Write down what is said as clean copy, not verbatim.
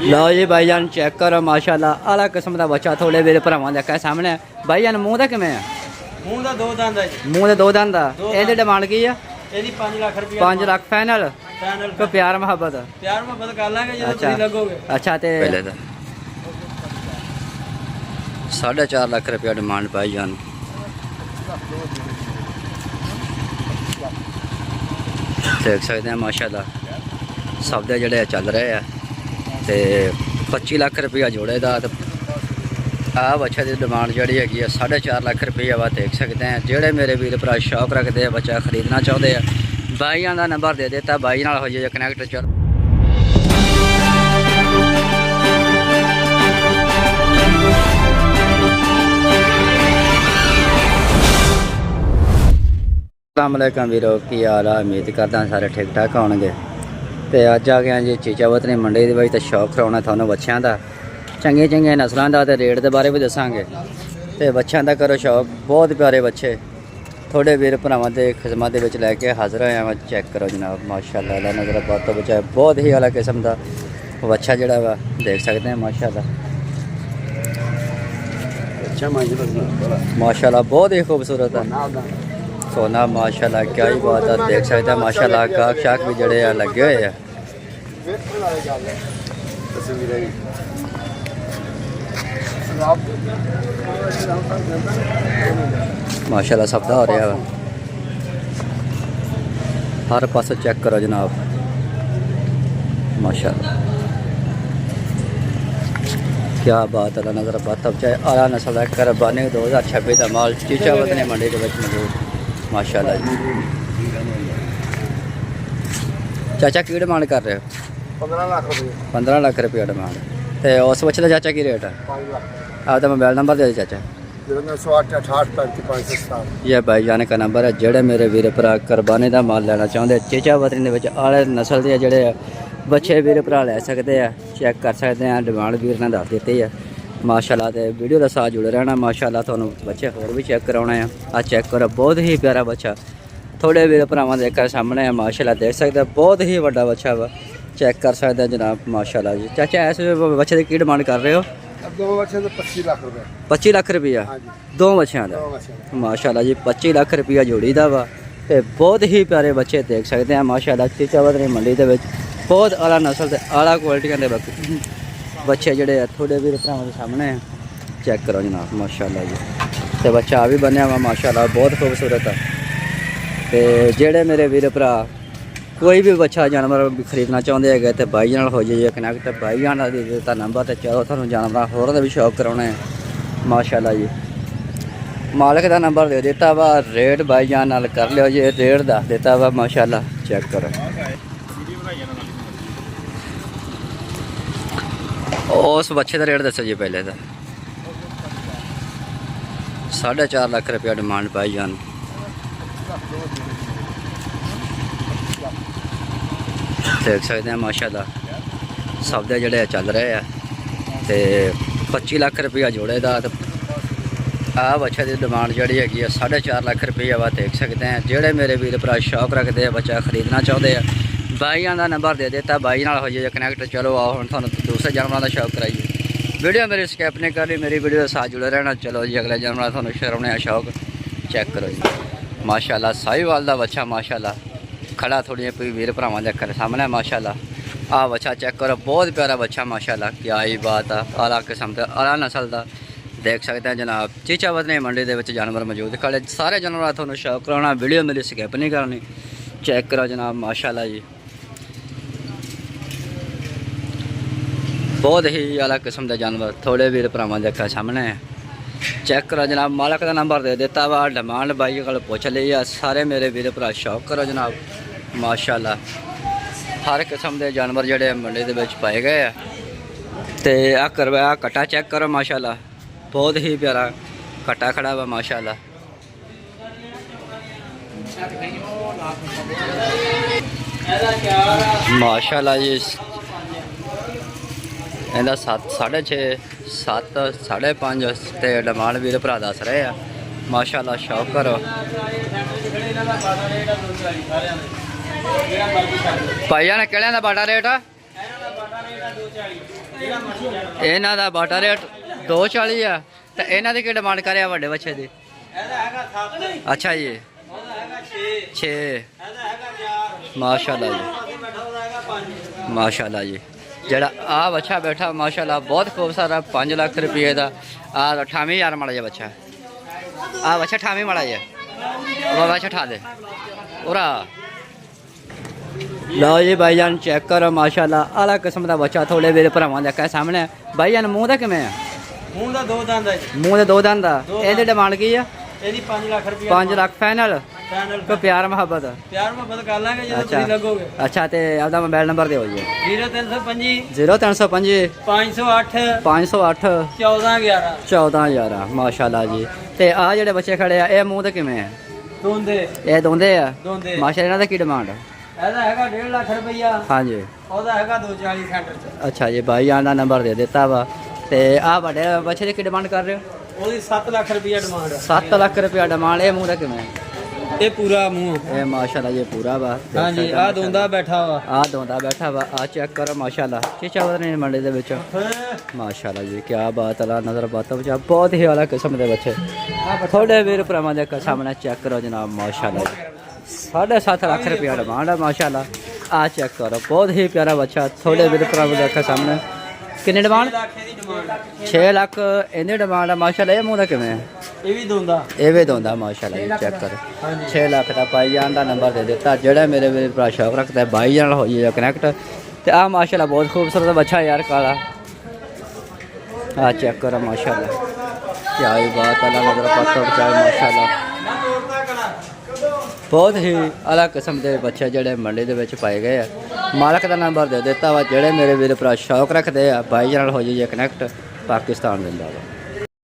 लो जी भाईजान चेक करो माशाल्लाह आला किस्म का बच्चा थोड़े मेरे भरावां देखा सामने भाईजान मूँह का किवें है मूँह का दो दंद है मूँह के दो दंद ਇਹਦੀ ਡਿਮਾਂਡ ਕੀ ਆ ਇਹਦੀ 5 ਲੱਖ ਰੁਪਏ 5 ਲੱਖ ਫਾਈਨਲ ਫਾਈਨਲ ਕੋ ਪਿਆਰ ਮੁਹੱਬਤ ਪਿਆਰ ਮੁਹੱਬਤ ਕਰ ਲਾਂਗੇ ਜਦੋਂ ਤੁਸੀਂ ਲੱਗੋਗੇ अच्छा ते पहले दा 4.5 लाख रुपया डिमांड पाई जान देख सकते हैं माशाल्लाह सौदे जड़े चल रहे हैं ते 25 लाख रुपया जोड़े दा आ बच्चे की डिमांड जी है 4.5 लाख रुपया वा देख सकते हैं जेड़े मेरे वीर भरा शौक रखते हैं बच्चा खरीदना चाहते हैं भाइयों का नंबर दे देता भाई नाल हो जाए कनैक्ट चल अस्सलामुअलैकुम वीरो की हाल है उम्मीद करदा सारे ठीक ठाक होणगे ते अज आ गया जी चीचावतनी मंडी दे विच ते शौक कराउणा तुहानूं बच्चियां दा चंगियां चंगियां नस्लां दा ते रेट दे बारे भी दसांगे ते बच्चियां दा करो शौक बहुत प्यारे बच्चे थोड़े वीर भरावां दे खिदमत दे विच लैके हाज़र होया मैं चेक करो जनाब माशाअल्लाह अल्लाह नज़र बात तो बच्चा बहुत ही अलग किस्म दा बच्चा जिहड़ा वा देख सकते हैं माशाअल्लाह माशाअल्लाह बहुत ही खूबसूरत है सोना माशाल्लाह क्या ही बात है देख सकते हैं माशाल्लाह गाहक शाक भी जड़े लगे हुए हैं माशाल्लाह सबदा हो रहा है हर पास चेक करो जनाब माशाल्लाह क्या बात है नज़र बात अब चाहे आला नस्ल है करबानी 2026 का माल चीचावतनी मंडी के मौजूद माशाल्लाह जी चाचा की डिमांड कर रहे हो 15 ਲੱਖ ਰੁਪਏ 15 लाख रुपया डिमांड तो उस बच्चे का चाचा की रेट है आपका मोबाइल नंबर दे दो चाचा 0968 यह भाई जाने का नंबर है जेड़े मेरे वीर भरा कुरबानी का माल लेना चाहते चीचावतनी के आले नस्ल के जोड़े बच्चे वीर भरा लै सकते हैं चेक कर सकते हैं डिमांड वीर ने दस दी है माशाल्लाह ते वीडियो के साथ जुड़े रहना माशाल्लाह तुहानूं बच्चे होर भी चेक कराने हैं आ चेक करो बहुत ही प्यारा बच्चा थोड़े वीर भरावां दे सामने है माशाल्लाह देख सकते बहुत ही बड़ा बच्चा वा चेक कर सकते हैं जनाब माशाल्लाह जी चाचा इस बच्चे की डिमांड कर रहे हो दो बच्चे तो 25 लाख रुपए 25 लाख रुपया दो बच्चों का माशाल्लाह जी 25 लाख रुपया जोड़ी दा वा ते बहुत ही प्यारे बच्चे देख सकते हैं माशाल्लाह चीचावतनी मंडी दे विच बहुत आला नस्ल ते आला क्वालिटियां दे बच्चे जड़े थोड़े वीर भरावां के सामने चेक करो जनाब माशाल्लाह जी ते बच्चा आ भी बनया वा माशाल्लाह बहुत खूबसूरत है ते जेड़े मेरे वीर भरा कोई भी बच्चा जानवर खरीदना चाहते हैं तो भाई नाल हो जाइए कनैक्ट भाई नाल दे देता नंबर तो चलो थोड़ा जानवर होर भी शौक कराने माशाल्लाह जी मालिक का नंबर दे देता वा रेट भाई जान नाल कर लियो जी रेट दस देता वा माशाल्लाह चेक करो उस बच्चे का रेट दसो जी पहले तो 4.5 लाख रुपया डिमांड पाई जान देख सकते हैं माशाल्लाह सौदे जड़े चल रहे हैं तो 25 लाख रुपया जोड़े दा आ बच्चे की डिमांड जी है 4.5 लाख रुपया वा देख सकते हैं जेड़े मेरे वीर भरा शौक रखते हैं बच्चा खरीदना चाहते हैं भाइयों का नंबर दे देता भाई नाल हो जाए कनैक्ट चलो आओ हम थोड़ा दूसरे जानवरों का शौक कराइए वीडियो मेरी स्किप नहीं कर रही मेरी वीडियो के साथ जुड़े रहना चलो जी अगले जानवर थोड़ा शराने का शौक चेक करो जी माशाल्लाह साहिवाल का बच्चा माशाल्लाह खड़ा थोड़ी वीर भरावां दे सामने माशाल्लाह आ बच्चा चेक करो बहुत प्यारा बच्चा माशाल्लाह क्या ही बात है आला किस्म का आला नस्ल का देख सकते हैं जनाब चीचावतनी मंडी के जानवर मौजूद खड़े सारे जानवर थोड़ा शौक कराना वीडियो मेरी स्किप नहीं करनी चेक करो जनाब माशाल्लाह जी बहुत ही अलग किस्म के जानवर थोड़े वीर भरावां दे सामने चेक करो जनाब मालिक का नंबर दे देता वा डिमांड भाई को पुछ ली है सारे मेरे वीर भरा शौक करो जनाब माशाल्लाह हर किस्म के जानवर जड़े मंडी के पाए गए हैं तो आ करवाया कट्टा चेक करो माशाल्लाह बहुत ही प्यारा कट्टा खड़ा वा माशाल्लाह माशाल्लाह जी इहदा 6.5 7 5.5 ते डिमांड वीर भरा दस रहे हैं माशाल्लाह शौक करो भाइया ने केड़े दा बाटा रेट ਇਹਨਾਂ ਦਾ ਬਾਟਾ ਰੇਟ 240 ਆ ਤੇ ਇਹਨਾਂ ਦੀ ਕੀ ਡਿਮਾਂਡ ਕਰਿਆ ਵੱਡੇ ਬੱਚੇ ਦੀ? ਅੱਛਾ ਜੀ 6 ਮਾਸ਼ਾਅੱਲਾ ਜੀ ਮਾਸ਼ਾਅੱਲਾ ਜੀ। ਜਿਹੜਾ ਆ ਬੱਚਾ ਬੈਠਾ ਮਾਸ਼ਾਅੱਲਾ ਬਹੁਤ ਖੂਬਸੂਰਤ 5 ਲੱਖ ਰੁਪਏ ਦਾ। ਆ 28000 ਮਾੜਾ ਜਿਹਾ ਬੱਚਾ। ਆ ਬੱਚਾ 28 ਮਾੜਾ ਜਿਹਾ ਉਹ ਬੱਚਾ ਠਾ ਦੇ ਉਰਾ। ਲਓ ਜੀ ਭਾਈਜਾਨ ਚੈੱਕ ਕਰੋ ਮਾਸ਼ਾਅੱਲਾ ਆਲਾ ਕਿਸਮ ਦਾ ਬੱਚਾ ਤੁਹਾਡੇ ਵੀਰੇ ਭਰਾਵਾਂ ਦੇ ਅੱਖਾਂ ਸਾਹਮਣੇ। ਭਾਈਜਾਨ ਮੂੰਹ ਦਾ ਕਿਵੇਂ ਆ? ਮੂੰਹ ਦਾ 2 ਦੰਦ ਹੈ। ਮੂੰਹ ਦੇ 2 ਦੰਦ ਆ। ਇਹਦੀ ਡਿਮਾਂਡ ਕੀ ਆ? ਇਹਦੀ 5 ਲੱਖ ਰੁਪਏ। 5 ਲੱਖ ਫਾਈਨਲ? ਫਾਈਨਲ ਕੋ ਪਿਆਰ ਮੁਹੱਬਤ? ਪਿਆਰ ਮੁਹੱਬਤ ਕਰ ਲਾਂਗੇ ਜਦੋਂ ਤੁਸੀਂ ਲੱਗੋਗੇ। ਅੱਛਾ ਤੇ ਆਪਦਾ ਮੋਬਾਈਲ ਨੰਬਰ ਦਿਓ ਜੀ। 0305 0305 508 508 1411 1411 ਮਾਸ਼ਾਅੱਲਾ ਜੀ। ਤੇ ਆ ਜਿਹੜੇ ਬੱਚੇ ਖੜੇ ਆ ਇਹ ਮੂੰਹ ਤੇ ਕਿਵੇਂ ਆ? ਦੋਂਦੇ। ਇਹ ਦੋਂਦੇ ਆ ਦੋਂਦੇ। ਮਾਸ਼ਾਅੱਲਾ। ਇਹਨਾਂ ਦਾ ਕੀ ਡਿਮਾਂਡ? ਇਹਦਾ ਹੈਗਾ 1.5 ਲੱਖ ਰੁਪਈਆ। ਹਾਂਜੀ ਉਹਦਾ ਹੈਗਾ 240 ਸੈਂਟਰ ਚ। ਅੱਛਾ ਜੀ ਭਾਈ ਆਹ ਦਾ ਨੰਬਰ ਦੇ ਦਿੱਤਾ ਵਾ। ਤੇ ਆ ਵੱਡੇ ਬੱਚੇ ਦੀ ਕੀ ਡਿਮਾਂਡ ਕਰ ਰਹੇ ਹੋ? ਉਹਦੀ 7 ਲੱਖ ਰੁਪਈਆ ਡਿਮਾਂਡ ਹੈ। 7 ਲੱਖ ਰੁਪਇਆ ਡਿਮਾਂਡ। ਇਹ ਮੂੰਹ ਦਾ ਕਿਵੇਂ? ਇਹ ਪੂਰਾ ਮੂੰਹ। ਇਹ ਮਾਸ਼ਾਅੱਲਾ ਜੀ ਪੂਰਾ ਵਾ। ਹਾਂਜੀ ਆ ਦੋਂਦਾ ਬੈਠਾ ਵਾ। ਆ ਦੋਂਦਾ ਬੈਠਾ ਵਾ। ਆ ਚੈੱਕ ਕਰੋ ਮਾਸ਼ਾਅੱਲਾ ਚੀਚਾ ਵਧ ਨੇ ਮੰਡੀ ਦੇ ਵਿੱਚ ਮਾਸ਼ਾਅੱਲਾ ਜੀ। ਕੀ ਬਾਤ ਹੈ ਨਜ਼ਰ ਬਾਤ ਵਿੱਚ ਬਹੁਤ ਹੀ ਆਲਾ ਕਿਸਮ ਦੇ ਬੱਚੇ ਤੁਹਾਡੇ ਵੀਰ ਭਰਾਵਾਂ ਦੇ ਸਾਹਮਣੇ ਚੈੱਕ ਕਰੋ ਜਨਾਬ ਮਾਸ਼ਾਅੱਲਾ ਜੀ। 7.5 ਲੱਖ ਰੁਪਇਆ ਡਿਮਾਂਡ ਹੈ ਮਾਸ਼ਾਅੱਲਾ। ਆ ਚੈੱਕ ਕਰੋ ਬਹੁਤ ਹੀ ਪਿਆਰਾ ਬੱਚਾ ਤੁਹਾਡੇ ਵੀਰ ਭਰਾਵਾਂ ਦੇ ਸਾਹਮਣੇ। ਕਿੰਨੇ ਡਿਮਾਂਡ? 6 ਲੱਖ ਇਹਦੀ ਡਿਮਾਂਡ ਹੈ ਮਾਸ਼ਾਅੱਲਾ। ਇਹ ਮੂੰਹ ਦਾ ਕਿਵੇਂ ਹੈ? ਇਹ ਵੀ ਦੋਂਦਾ। ਇਹ ਵੀ ਦੋਂਦਾ ਮਾਸ਼ਾਅੱਲਾ ਜੀ। ਚੈੱਕ ਕਰੋ 6 ਲੱਖ ਦਾ ਭਾਈ ਜਾਨ ਦਾ ਨੰਬਰ ਦੇ ਦਿੱਤਾ। ਜਿਹੜਾ ਮੇਰੇ ਵੀਰ ਭਰਾ ਸ਼ੌਕ ਰੱਖਦਾ ਭਾਈ ਜਾਨ ਨਾਲ ਹੋ ਜਾਏ ਕਨੈਕਟ। ਤੇ ਆ ਮਾਸ਼ਾਅੱਲਾ ਬਹੁਤ ਖੂਬਸੂਰਤ ਬੱਚਾ ਯਾਰ ਕਾਲਾ। ਆ ਚੈੱਕ ਕਰੋ ਮਾਸ਼ਾਅੱਲਾ ਕੀ ਬਾਤ ਹੈ ਨਜ਼ਰ ਪੱਤੋ ਬਚਾਏ ਮਾਸ਼ਾਅੱਲਾ। ਬਹੁਤ ਹੀ ਅਲੱਗ ਕਿਸਮ ਦੇ ਬੱਚੇ ਜਿਹੜੇ ਮੰਡੀ ਦੇ ਵਿੱਚ ਪਾਏ ਗਏ ਆ। ਮਾਲਕ ਦਾ ਨੰਬਰ ਦੇ ਦਿੱਤਾ ਵਾ। ਜਿਹੜੇ ਮੇਰੇ ਵੀਰ ਭਰਾ ਸ਼ੌਕ ਰੱਖਦੇ ਆ ਭਾਈ ਜਾਨ ਨਾਲ ਹੋ ਜਾਈਏ ਕਨੈਕਟ। ਪਾਕਿਸਤਾਨ ਦਿੰਦਾ ਵਾ।